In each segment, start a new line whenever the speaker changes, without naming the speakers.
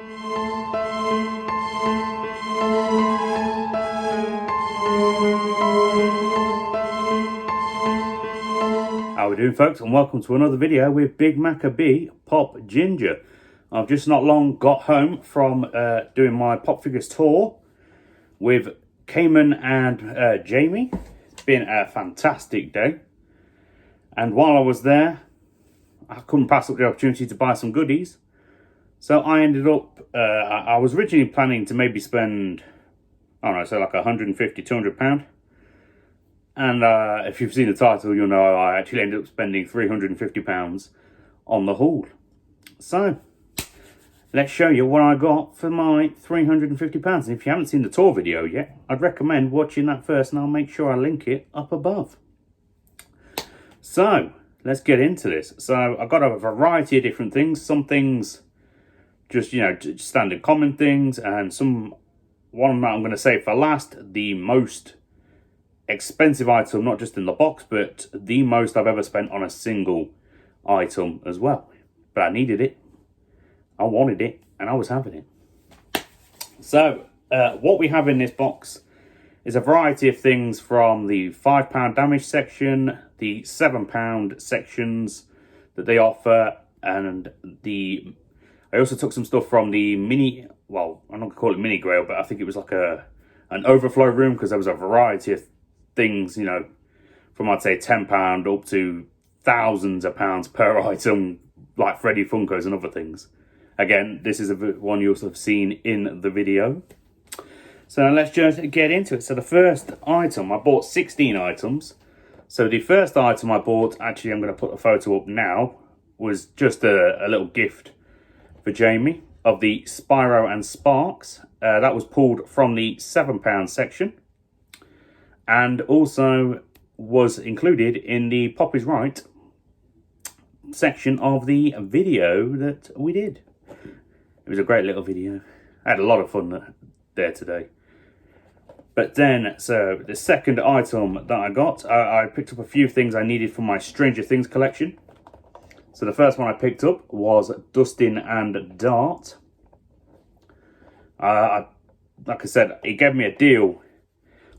How we doing, folks, and welcome to another video with Big Maccabee Pop Ginger. I've just not long got home from doing my PopFigures tour with Cayman and Jamie. It's been a fantastic day, and while I was there I couldn't pass up the opportunity to buy some goodies. So I ended up, I was originally planning to maybe spend, I don't know, so like £150–200. And if you've seen the title, you'll know I actually ended up spending £350 on the haul. So let's show you what I got for my £350. And if you haven't seen the tour video yet, I'd recommend watching that first, and I'll make sure I link it up above. So let's get into this. So I've got a variety of different things. Some things just, you know, standard common things, and one that I'm going to save for last, the most expensive item, not just in the box, but the most I've ever spent on a single item as well. But I needed it, I wanted it, and I was having it. So what we have in this box is a variety of things from the £5 damage section, the £7 sections that they offer, and I also took some stuff from the mini, well, I'm not gonna call it mini Grail, but I think it was like an overflow room, because there was a variety of things, you know, from I'd say £10 up to thousands of pounds per item, like Freddy Funkos and other things. Again, this is one you'll have seen in the video. So let's just get into it. So the first item, I bought 16 items. So the first item I bought, actually I'm going to put a photo up now, was just a little gift for Jamie of the Spyro and Sparks. That was pulled from the £7 section, and also was included in the Pop is Right section of the video that we did. It was a great little video. I had a lot of fun there today. But then, so the second item that I got, I picked up a few things I needed for my Stranger Things collection. So the first one I picked up was Dustin and Dart. Like I said, it gave me a deal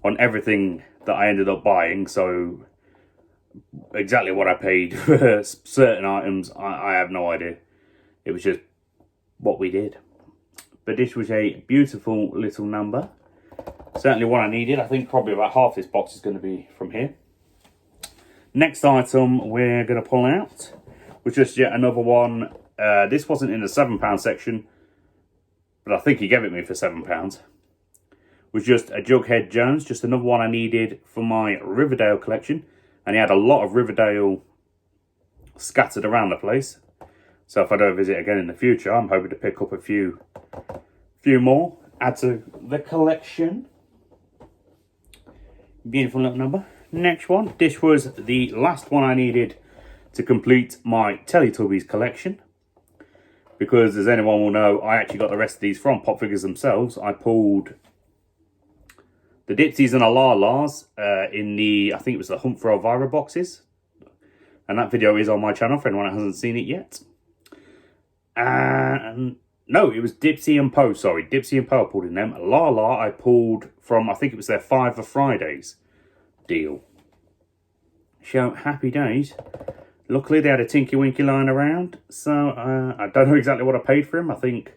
on everything that I ended up buying, so exactly what I paid for certain items, I have no idea. It was just what we did. But this was a beautiful little number. Certainly one I needed. I think probably about half this box is going to be from here. Next item we're going to pull out was just yet another one. This wasn't in the £7 section, but I think he gave it me for £7. Was just a Jughead Jones, just another one I needed for my Riverdale collection, and he had a lot of Riverdale scattered around the place. So if I don't visit again in the future, I'm hoping to pick up a few more, add to the collection. Beautiful little number. Next one, this was the last one I needed to complete my Teletubbies collection, because as anyone will know, I actually got the rest of these from PopFigures themselves. I pulled the Dipsies and Alalas in the, I think it was the Hunt for Elvira boxes. And that video is on my channel for anyone that hasn't seen it yet. And no, it was Dipsy and Poe, sorry. Dipsy and Poe I pulled in them. Lala I pulled from, I think it was their 5 for Fridays deal. So, happy days. Luckily they had a Tinky Winky lying around. So, I don't know exactly what I paid for him. I think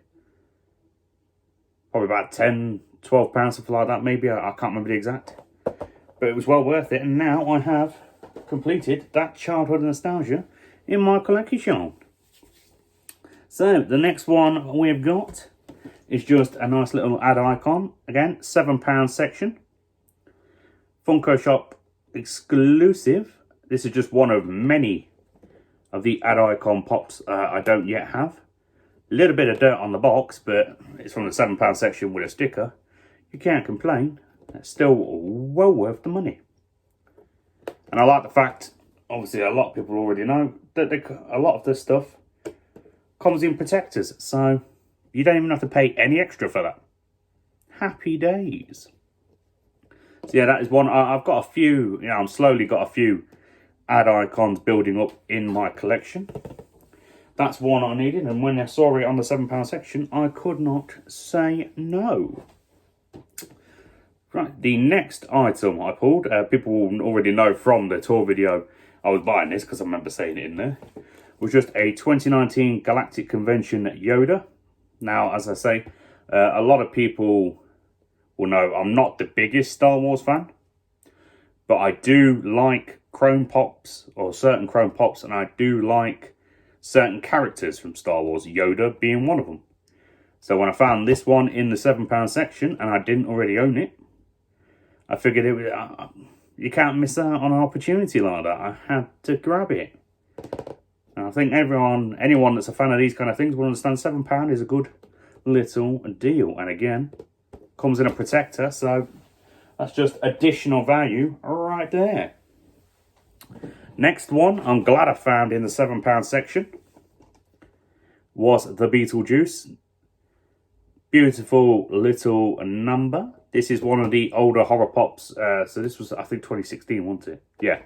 probably about £10–12, something like that, maybe. I can't remember the exact. But it was well worth it, and now I have completed that childhood nostalgia in my collection. So the next one we've got is just a nice little ad icon. Again, £7 section. Funko Shop exclusive. This is just one of many of the ad icon pops I don't yet have. A little bit of dirt on the box, but it's from the £7 section with a sticker. You can't complain. It's still well worth the money. And I like the fact, obviously a lot of people already know, that a lot of this stuff comes in protectors, so you don't even have to pay any extra for that. Happy days. So yeah, that is one. I've got a few, I'm slowly got a few ad icons building up in my collection. that's one I needed, and when I saw it on the £7 section, I could not say no. Right, the next item I pulled, people will already know from the tour video I was buying this because I remember saying it in there, was just a 2019 Galactic Convention Yoda. Now, as I say, a lot of people will know I'm not the biggest Star Wars fan, but I do like Chrome Pops, or certain Chrome Pops, and I do like certain characters from Star Wars, Yoda being one of them. So when I found this one in the £7 section, and I didn't already own it, I figured it was, you can't miss out on an opportunity like that. I had to grab it. And I think anyone that's a fan of these kind of things will understand £7 is a good little deal. And again, comes in a protector, so that's just additional value right there. Next one, I'm glad I found in the £7 section, was the Beetlejuice. Beautiful little number. This is one of the older horror pops. So this was, I think, 2016, wasn't it? Yeah.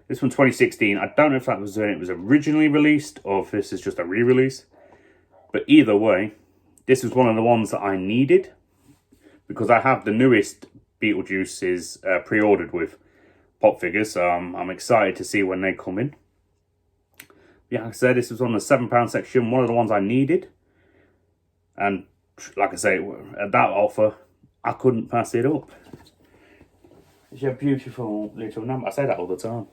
This one, 2016. I don't know if that was when it was originally released or if this is just a re-release. But either way, this was one of the ones that I needed because I have the newest Beetlejuices pre-ordered with PopFigures. So I'm excited to see when they come in. Yeah, like I said, this was on the £7 section. One of the ones I needed. And like I say, at that offer, I couldn't pass it up. It's a beautiful little number. I say that all the time.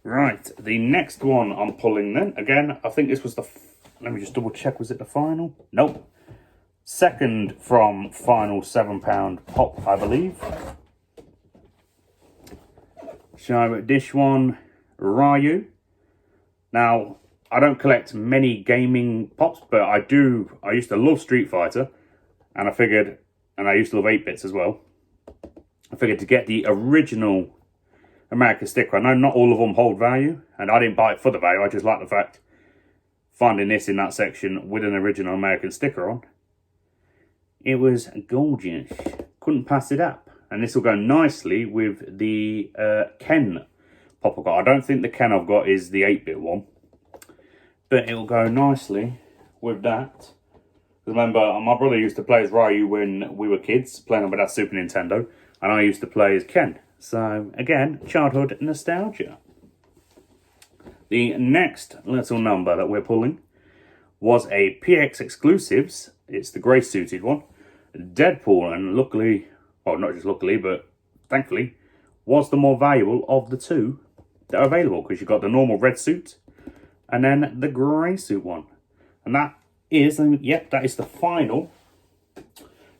Right, the next one I'm pulling then. Again, I think this was the... Let me just double check. Was it the final? Nope. Second from final £7 pop, I believe. So this one, Ryu. Now, I don't collect many gaming pops, but I used to love Street Fighter. And I figured, and I used to love 8-bits as well. I figured to get the original American sticker. I know not all of them hold value, and I didn't buy it for the value. I just like the fact finding this in that section with an original American sticker on. It was gorgeous. Couldn't pass it up. And this will go nicely with the Ken pop I've got. I don't think the Ken I've got is the 8-bit one, but it'll go nicely with that. Remember, my brother used to play as Ryu when we were kids, playing on with that Super Nintendo, and I used to play as Ken. So, again, childhood nostalgia. The next little number that we're pulling was a PX Exclusives. It's the grey suited one. Deadpool, and luckily, well, not just luckily, but thankfully, was the more valuable of the two that are available, because you've got the normal red suit and then the grey suit one. And that is, yep, that is the final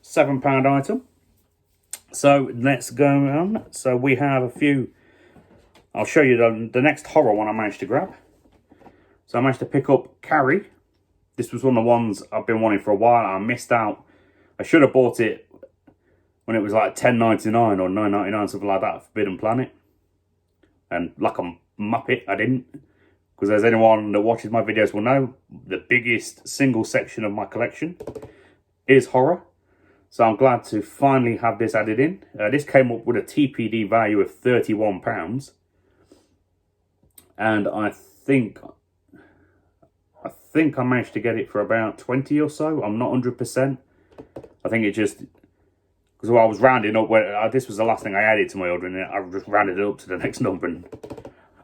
£7 item. So let's go on. So we have a few. I'll show you the next horror one I managed to grab. So I managed to pick up Carrie. This was one of the ones I've been wanting for a while. I missed out. I should have bought it when it was like $10.99 or $9.99, something like that, Forbidden Planet. And like a muppet, I didn't. Because as anyone that watches my videos will know, the biggest single section of my collection is horror. So I'm glad to finally have this added in. This came up with a TPD value of £31. And I think I managed to get it for about 20 or so. I'm not 100%. I think it just... Because I was rounding up, this was the last thing I added to my order, and I just rounded it up to the next number. And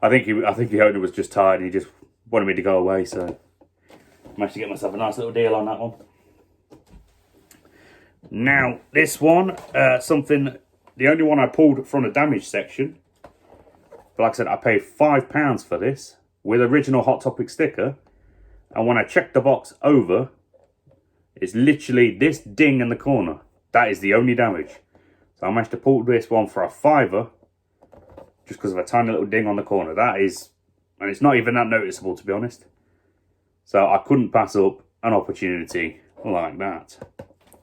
I think the owner was just tired, and he just wanted me to go away, so I managed to get myself a nice little deal on that one. Now, this one, the only one I pulled from the damage section, but like I said, I paid £5 for this, with original Hot Topic sticker, and when I checked the box over, it's literally this ding in the corner. That is the only damage. So I managed to pull this one for a £5, just because of a tiny little ding on the corner. That is, and it's not even that noticeable, to be honest. So I couldn't pass up an opportunity like that,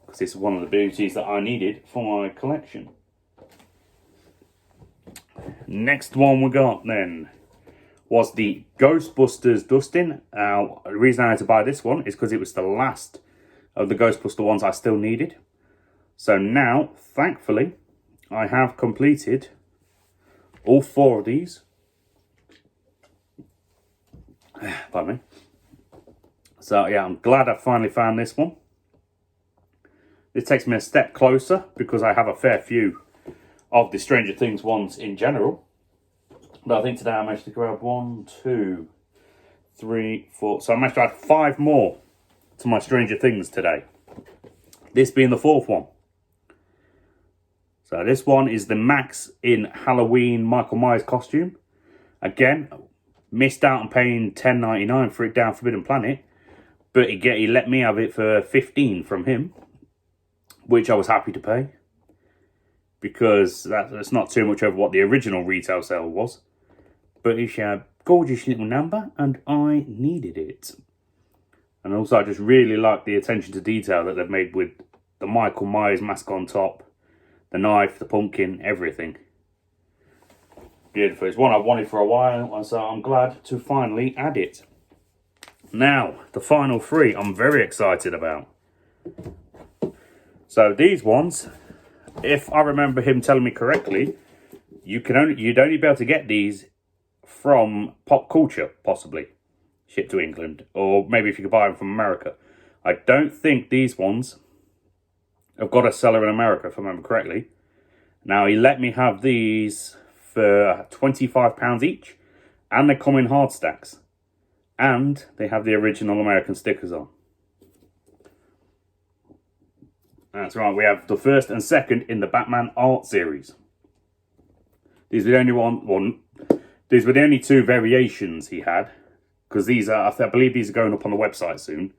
because this is one of the beauties that I needed for my collection. Next one we got then was the Ghostbusters Dustin. The reason I had to buy this one is because it was the last of the Ghostbuster ones I still needed. So now, thankfully, I have completed all 4 of these. Pardon me. So yeah, I'm glad I finally found this one. This takes me a step closer because I have a fair few of the Stranger Things ones in general. But I think today I managed to grab 1, 2, 3, 4. So I managed to add 5 more to my Stranger Things today. This being the 4th one. So this one is the Max in Halloween Michael Myers costume. Again, missed out on paying $10.99 for it down Forbidden Planet. But he let me have it for $15 from him, which I was happy to pay. Because that's not too much over what the original retail sale was. But it's a gorgeous little number, and I needed it. And also, I just really like the attention to detail that they've made with the Michael Myers mask on top, the knife, the pumpkin, everything. Beautiful. It's one I've wanted for a while, so I'm glad to finally add it. Now, the final 3 I'm very excited about. So these ones, if I remember him telling me correctly, you'd only be able to get these from Pop Culture, possibly, shipped to England, or maybe if you could buy them from America. I don't think these ones have got a seller in America, if I remember correctly. Now, he let me have these for £25 each, and they come in hard stacks, and they have the original American stickers on. That's right, we have the first and second in the Batman art series. These were the only these were the only 2 variations he had, because these are, I believe these are going up on the website soon,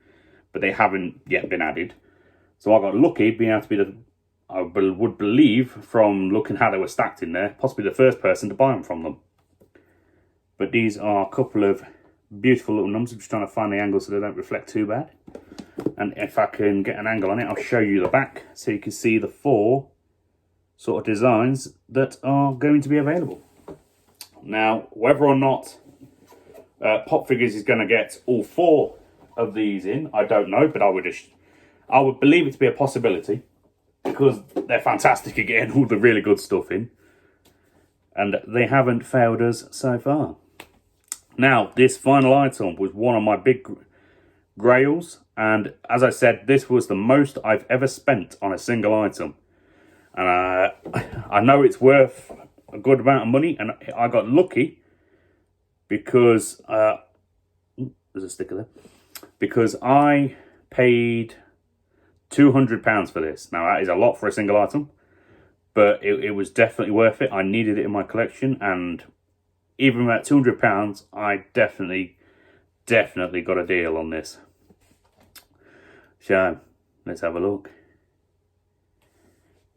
but they haven't yet been added. So I got lucky being able to be I would believe from looking how they were stacked in there, possibly the first person to buy them from them. But these are a couple of beautiful little numbers. I'm just trying to find the angle so they don't reflect too bad. And if I can get an angle on it, I'll show you the back so you can see the 4 sort of designs that are going to be available. Now, whether or not PopFigures is going to get all 4 of these in, I don't know, but I would believe it to be a possibility because they're fantastic at getting all the really good stuff in. And they haven't failed us so far. Now, this final item was one of my big grails. And as I said, this was the most I've ever spent on a single item. And I know it's worth a good amount of money. And I got lucky because... there's a sticker there. Because I paid £200 for this. Now, that is a lot for a single item. But it was definitely worth it. I needed it in my collection. And even at £200, I definitely got a deal on this. So, let's have a look.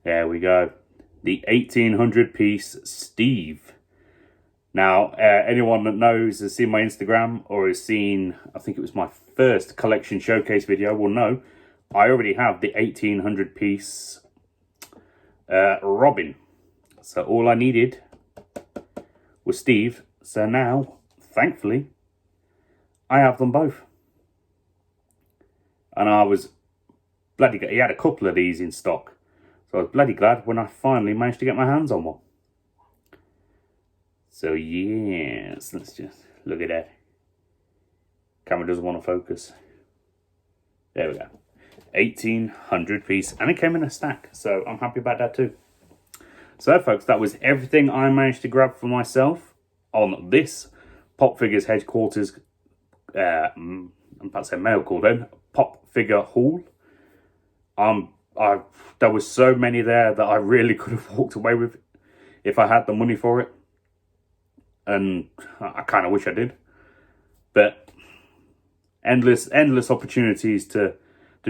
There we go. The 1800 piece Steve. Now, anyone that knows, has seen my Instagram or has seen, I think it was my first collection showcase video, will know I already have the 1800 piece Robin. So all I needed was Steve. So now, thankfully, I have them both. And I was bloody glad. He had a couple of these in stock. So I was bloody glad when I finally managed to get my hands on one. So yes, let's just look at that. Camera doesn't want to focus. There we go. 1800 piece. And it came in a stack. So I'm happy about that too. So folks, that was everything I managed to grab for myself on this PopFigures headquarters, I'm about to say mail call then, PopFigure haul. There was so many there that I really could have walked away with if I had the money for it. And I kind of wish I did. But endless opportunities to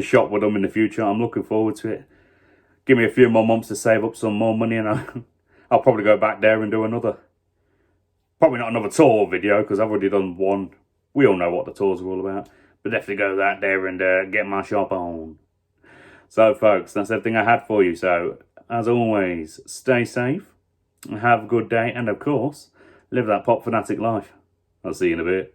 shop with them in the future. I'm looking forward to it. Give me a few more months to save up some more money and I'll probably go back there and do another. Probably not another tour video because I've already done one. We all know what the tours are all about. But definitely go that there and get my shop on. So folks, that's everything I had for you. So as always, stay safe, have a good day, and of course, live that pop fanatic life. I'll see you in a bit.